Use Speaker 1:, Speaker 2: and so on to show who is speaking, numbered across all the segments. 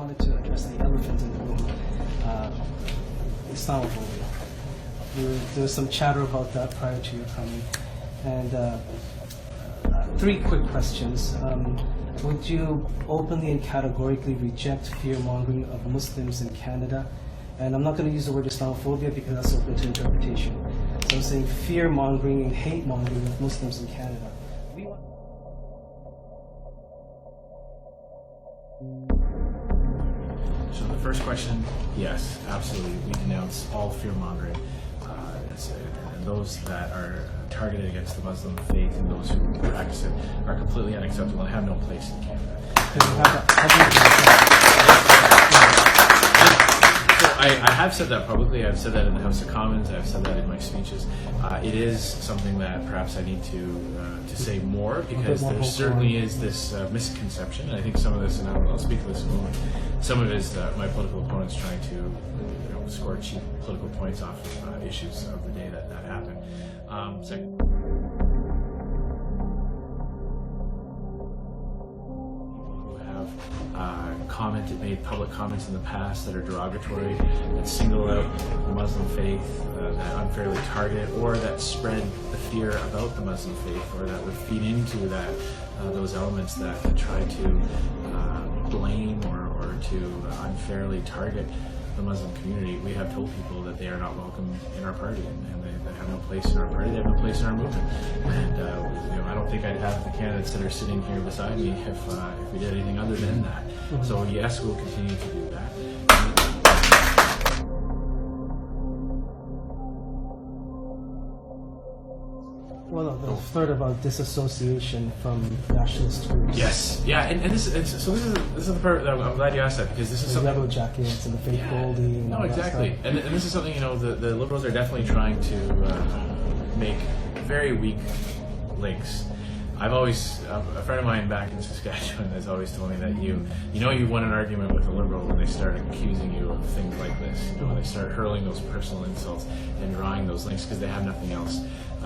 Speaker 1: wanted to address the elephant in the room, Islamophobia. There was some chatter about that prior to your coming. And three quick questions. Would you openly and categorically reject fear-mongering of Muslims in Canada? And I'm not going to use the word Islamophobia because that's open to interpretation. So I'm saying fear-mongering and hate-mongering of Muslims in Canada.
Speaker 2: So the first question, yes, absolutely. We denounce all fear-mongering. And those that are targeted against the Muslim faith and those who practice it are completely unacceptable and have no place in Canada. I have said that publicly. I've said that in the House of Commons. I've said that in my speeches. It is something that perhaps I need to say more, because there certainly is this misconception. And I think some of this, and I'll speak to this in a moment, some of it is my political opponents trying to score cheap political points off issues of the day that happened. Second, who have commented, made public comments in the past that are derogatory, that single out the Muslim faith, that unfairly target it, or that spread the fear about the Muslim faith, or that would feed into that those elements that try to blame or to unfairly target the Muslim community. We have told people that they are not welcome in our party, and they have no place in our party, they have no place in our movement. And I don't think I'd have the candidates that are sitting here beside me if we did anything other than that. So yes, we'll continue to do that.
Speaker 1: Well, the third about disassociation from nationalist groups.
Speaker 2: Yes, yeah, and this is the part that I'm glad you asked that, because this is something.
Speaker 1: The yellow jackets and the fake Goldie. And
Speaker 2: no, exactly, and this is something the Liberals are definitely trying to make very weak links. I've always a friend of mine back in Saskatchewan has always told me that you won an argument with a Liberal when they start accusing you of things like this. When they start hurling those personal insults and drawing those links because they have nothing else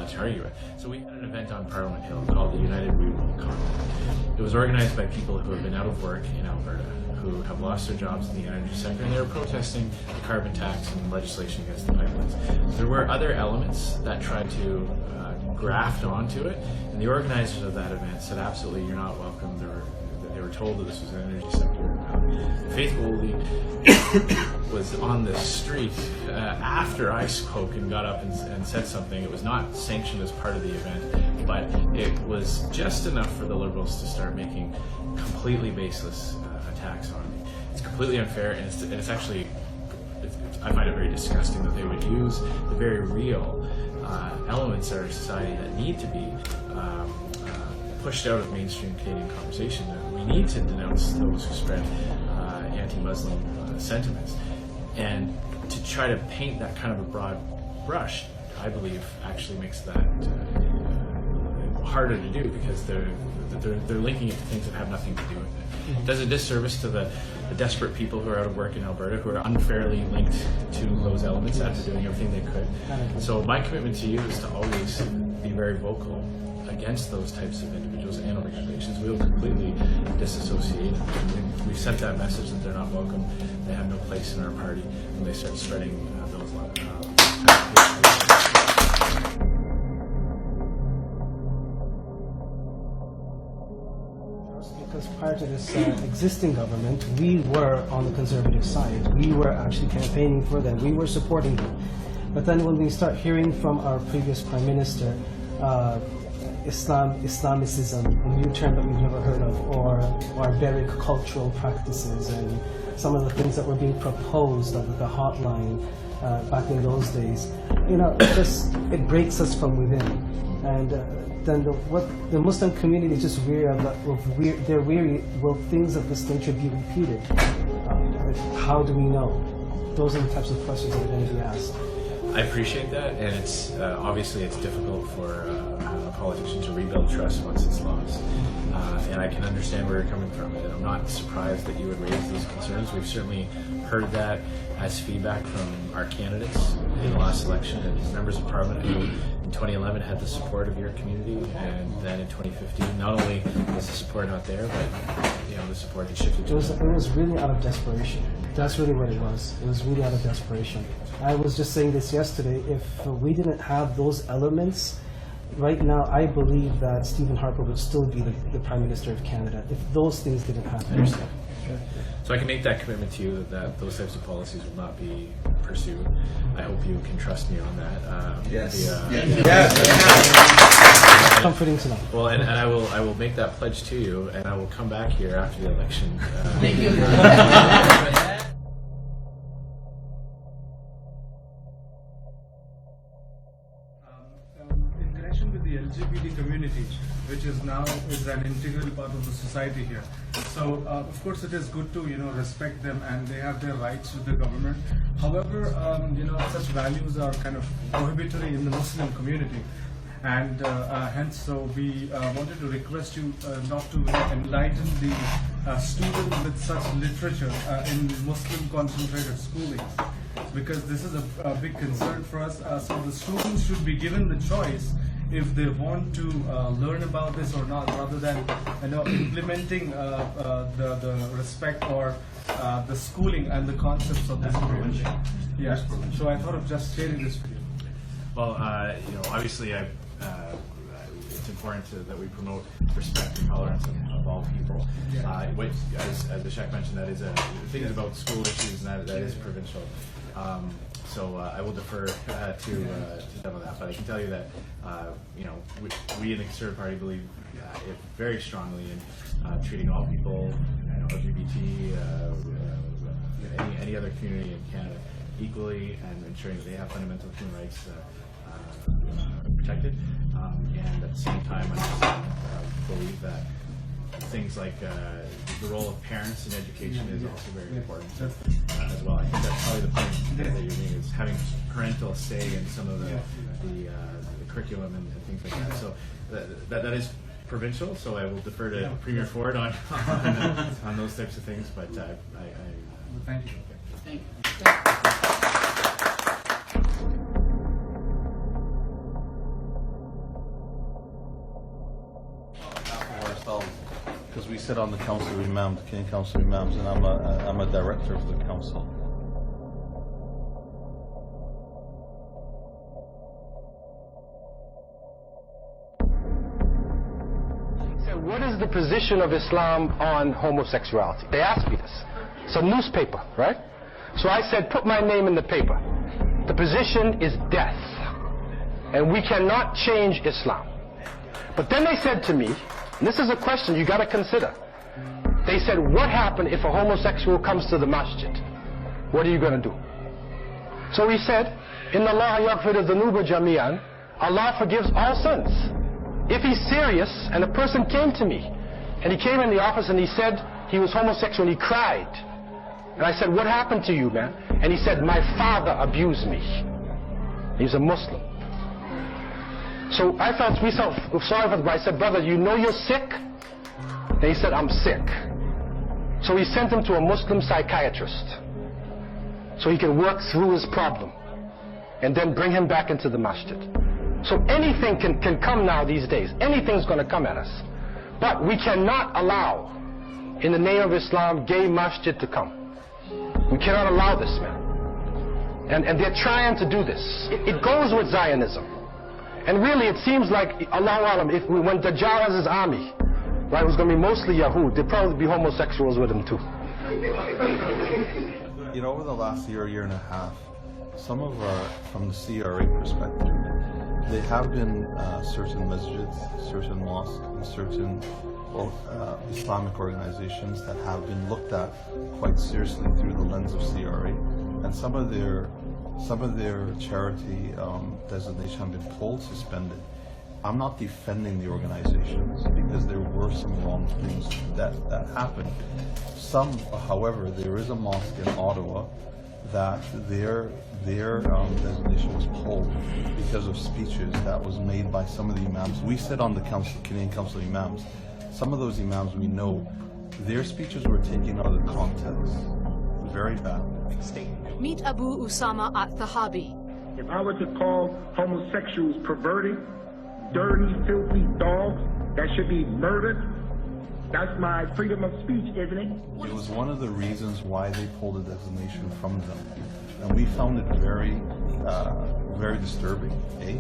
Speaker 2: to argue with. So we had an event on Parliament Hill called the United We Will Convoy. It was organized by people who have been out of work in Alberta, who have lost their jobs in the energy sector, and they were protesting the carbon tax and legislation against the pipelines. There were other elements that tried to graft onto it, and the organizers of that event said, absolutely, you're not welcome. They were told that this was an energy sector. Faith Goldie was on the street after I spoke and got up and said something. It was not sanctioned as part of the event, but it was just enough for the Liberals to start making completely baseless attacks on me. It's completely unfair, and it's actually, I find it very disgusting that they would use the very real elements in our society that need to be pushed out of mainstream Canadian conversation. That we need to denounce those who spread anti-Muslim sentiments, and to try to paint that kind of a broad brush, I believe, actually makes that harder to do, because they're linking it to things that have nothing to do with it. It does a disservice to the desperate people who are out of work in Alberta, who are unfairly linked to those elements after doing everything they could. So my commitment to you is to always be very vocal against those types of individuals and organizations. We'll completely disassociate. We've sent that message that they're not welcome, they have no place in our party, when they start spreading those
Speaker 1: Because prior to this existing government, we were on the conservative side. We were actually campaigning for them. We were supporting them. But then when we start hearing from our previous Prime Minister, Islamicism, a new term that we've never heard of, or barbaric cultural practices, and some of the things that were being proposed of the hotline back in those days, it breaks us from within. And then the Muslim community is just weary of they're weary. Will things of this nature be repeated? How do we know? Those are the types of questions that are going to be asked.
Speaker 2: I appreciate that, and it's obviously it's difficult for a politician to rebuild trust once it's lost, and I can understand where you're coming from. And I'm not surprised that you would raise those concerns. We've certainly heard that as feedback from our candidates in the last election and members of Parliament who in 2011 had the support of your community, and then in 2015, not only was the support not there, but the support had shifted to
Speaker 1: It was really out of desperation. That's really what it was. It was really out of desperation. I was just saying this yesterday. If we didn't have those elements, right now I believe that Stephen Harper would still be the Prime Minister of Canada if those things didn't happen.
Speaker 2: So I can make that commitment to you that those types of policies will not be pursued. I hope you can trust me on that.
Speaker 3: Yes.
Speaker 1: Comforting to know.
Speaker 2: Well, and I will make that pledge to you, and I will come back here after the election.
Speaker 3: Thank you.
Speaker 4: In connection with the LGBT community, which is now an integral part of the society here. So, of course, it is good to respect them, and they have their rights with the government. However, such values are kind of prohibitory in the Muslim community, and hence, so we wanted to request you not to enlighten the students with such literature in Muslim concentrated schooling, because this is a big concern for us. So the students should be given the choice if they want to learn about this or not, rather than implementing the respect or the schooling and the concepts of this community. Yeah. So I thought of just sharing this with you.
Speaker 2: Well, obviously, it's important that we promote respect and tolerance of all people. Which, as Bishak mentioned, that is things about school issues, and that is provincial. So I will defer to some of that, but I can tell you that we in the Conservative Party believe very strongly in treating all people, LGBT, any other community in Canada equally, and ensuring that they have fundamental human rights protected. And at the same time, I believe that things like the role of parents in education is also very important as well. I think that's probably the point that you're making, is having parental say in some of the curriculum and things like that. So that is provincial. So I will defer to Premier Ford on those types of things. But
Speaker 4: Thank you.
Speaker 3: Thank you.
Speaker 5: Because we sit on the Council of Imams, the Canadian Council of Imams, and I'm a director of the council.
Speaker 6: So what is the position of Islam on homosexuality? They asked me this. It's a newspaper, right? So I said, put my name in the paper. The position is death, and we cannot change Islam. But then they said to me, and this is a question you got to consider. They said, what happens if a homosexual comes to the masjid? What are you going to do? So we said, Inna Allah yaghfiru dhunuba jami'an, Allah forgives all sins. If he's serious, and a person came to me, and he came in the office and he said he was homosexual and he cried. And I said, what happened to you, man? And he said, my father abused me. He's a Muslim. So we felt sorry for the boy. I said, brother, you know you're sick? And he said, I'm sick. So we sent him to a Muslim psychiatrist so he can work through his problem and then bring him back into the masjid. So anything can come now these days. Anything's going to come at us. But we cannot allow, in the name of Islam, gay masjid to come. We cannot allow this, man. And they're trying to do this. It goes with Zionism. And really, it seems like, Allahu Alam, when Dajjal has his army, right, it was going to be mostly Yahud, there'd probably be homosexuals with him too.
Speaker 5: Over the last year and a half, some of from the CRA perspective, there have been certain masjids, certain mosques, and certain Islamic organizations that have been looked at quite seriously through the lens of CRA, and some of their charity designation have been pulled, suspended. I'm not defending the organizations because there were some wrong things that happened. However, there is a mosque in Ottawa that their designation was pulled because of speeches that was made by some of the imams. We sit on the Canadian Council of Imams. Some of those imams we know, their speeches were taken out of context. Very bad.
Speaker 7: Meet Abu Usama at-Thahabi.
Speaker 3: If I were to call homosexuals perverted, dirty, filthy dogs that should be murdered, that's my freedom of speech, isn't it?
Speaker 5: It was one of the reasons why they pulled the designation from them. And we found it very, very disturbing, A.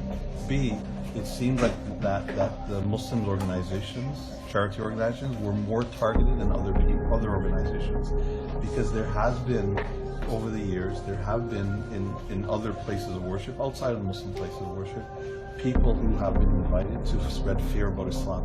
Speaker 5: B, it seemed like that the Muslim organizations, charity organizations, were more targeted than other organizations. Because there has been, over the years, there have been in other places of worship, outside of the Muslim places of worship, people who have been invited to spread fear about Islam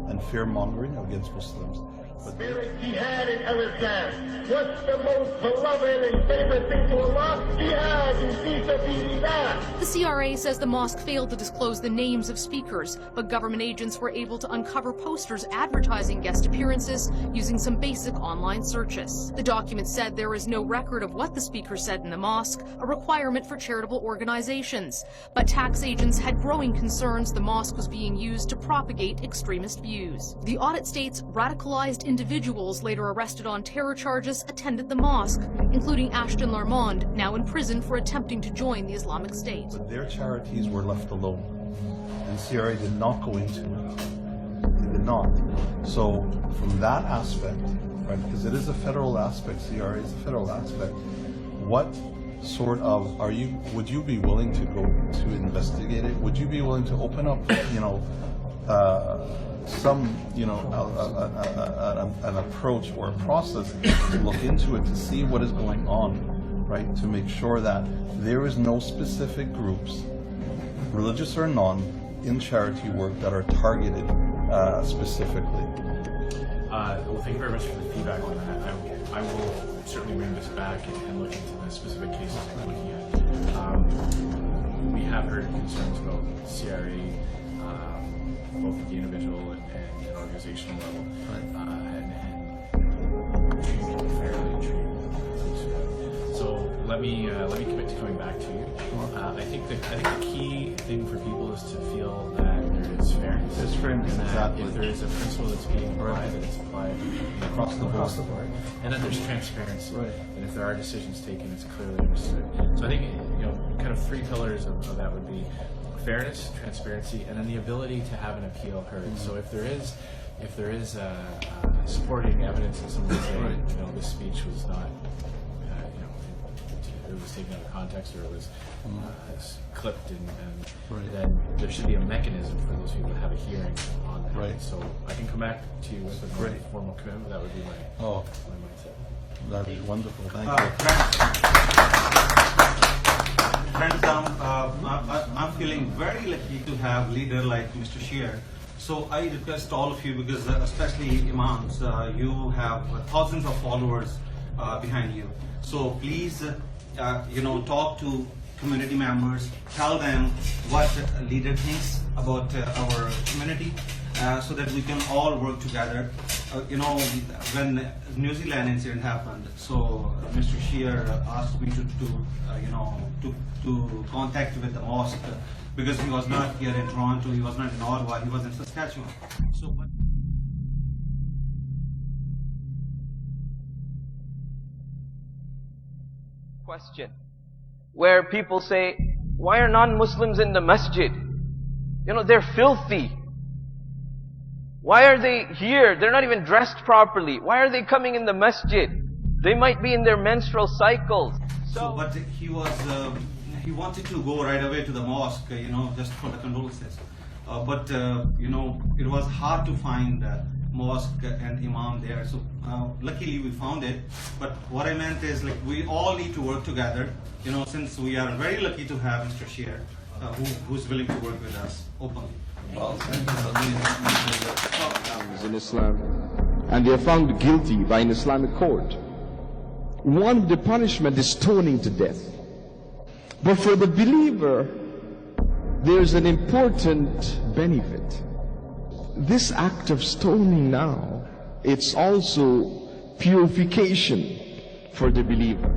Speaker 5: and fear-mongering against Muslims. But
Speaker 3: Jihad in Islam. What's the most beloved and favorite thing to Allah? Jihad in fi sabilillah.
Speaker 7: The CRA says the mosque failed to disclose the names of speakers, but government agents were able to uncover posters advertising guest appearances using some basic online searches. The document said there is no record of what the speaker said in the mosque, a requirement for charitable organizations. But tax agents had growing concerns the mosque was being used to propagate extremist views. The audit states radicalized individuals later arrested on terror charges attended the mosque, including Ashton Larmond, now in prison for attempting to join the Islamic State.
Speaker 5: But their charities were left alone, and CRA did not go into it. They did not. So from that aspect, right, because it is a federal aspect, CRA is a federal aspect, what sort of, would you be willing to go to investigate it? Would you be willing to open up, an approach or a process to look into it, to see what is going on, right? To make sure that there is no specific groups, religious or non, in charity work that are targeted specifically.
Speaker 2: Well, thank you very much for the feedback on that. I will certainly bring this back and look into the specific cases I'm looking at. We have heard concerns about CRA, both at the individual and organizational level, and treating people fairly and treating them. So let me commit to coming back to you. I think the key thing for people is to feel that there is fairness.
Speaker 5: There's fairness,
Speaker 2: and that
Speaker 5: exactly.
Speaker 2: if there is a principle that's being applied, that it's applied across the board, and that there's transparency.
Speaker 5: Right.
Speaker 2: And if there are decisions taken, it's clearly understood. So I think kind of three pillars of that would be fairness, transparency, and then the ability to have an appeal heard. Mm-hmm. So if there is supporting evidence that someone saying, this speech was not, it was taken out of context, or it was clipped, and then there should be a mechanism for those people to have a hearing on that.
Speaker 5: Right.
Speaker 2: So I can come back to you with a more formal commitment. That would be my mindset.
Speaker 5: That is wonderful. Thank you.
Speaker 8: Friends, I'm feeling very lucky to have a leader like Mr. Shear. So I request all of you, because especially imams, you have thousands of followers behind you. So please, talk to community members, tell them what a leader thinks about our community, so that we can all work together. When New Zealand incident happened, so Mr. Shear asked me to contact with the mosque, because he was not here in Toronto, he was not in Ottawa, he was in Saskatchewan. So.
Speaker 9: Question where people say, why are non-Muslims in the masjid? They're filthy. Why are they here? They're not even dressed properly. Why are they coming in the masjid? They might be in their menstrual cycles.
Speaker 8: But he wanted to go right away to the mosque, just for the condolences. But it was hard to find mosque and imam there. So luckily we found it. But what I meant is, we all need to work together. Since we are very lucky to have Mr. Shear, who's willing to work with us openly.
Speaker 10: In Islam, and they are found guilty by an Islamic court. One of the punishment is stoning to death. But for the believer, there's an important benefit. This act of stoning now, it's also purification for the believer.